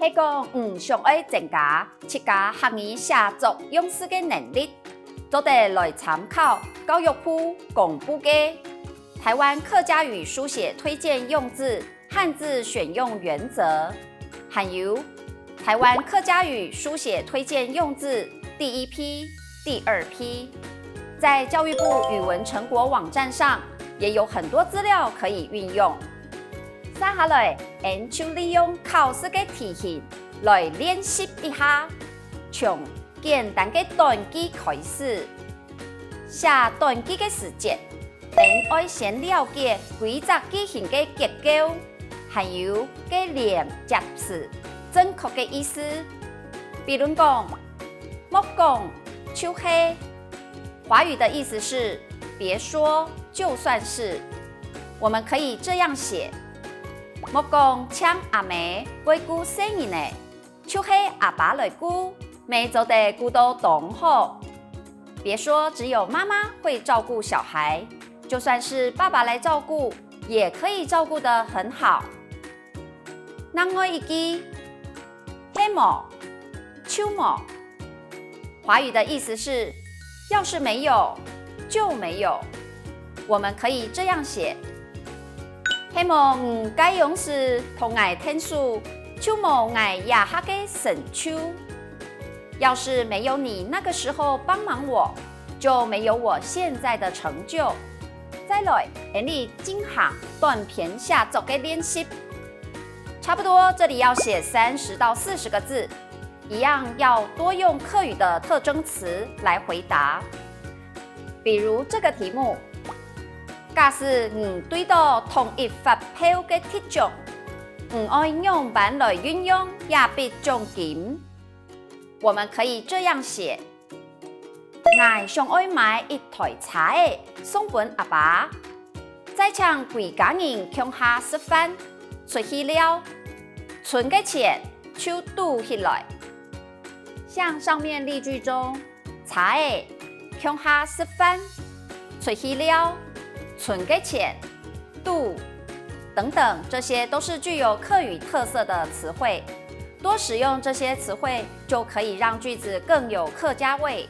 是讲想要增加自家学语写作用词的能力，就得来参考教育部公布的台湾客家语书写推荐用字汉字选用原则，还有台湾客家语书写推荐用字第1批、第2批，在教育部语文成果网站上也有很多资料可以运用。接下来，俺就利用考试的题型来练习一下，从简单的短句开始。写短句的时间，俺要先了解规则句型的结构，还有个连接词正确的意思。比如讲，莫讲就是，华语的意思是别说，就算是。我们可以这样写。莫讲请阿妹过顾生日呢，就是阿爸来顾，妹就得顾到同好。别说只有妈妈会照顾小孩，就算是爸爸来照顾，也可以照顾得很好。另外一句，黑毛、秋毛，华语的意思是，要是没有就没有。我们可以这样写。希望该用时同爱天数，就无爱亚哈的神秋。要是没有你那个时候帮忙我，就没有我现在的成就。再来，你进行短篇写作的练习，差不多这里要写30到40个字，一样要多用客语的特征词来回答。比如这个题目。假使对到同一发票的特种，按样板来运用，也必奖金。我们可以这样写：我想要买一台车送给阿爸，再请贵家人共下吃饭，出去了，存的钱就赌起来。像上面例句中，车共下吃饭，出去了。存给钱、度等等，这些都是具有客语特色的词汇。多使用这些词汇，就可以让句子更有客家味。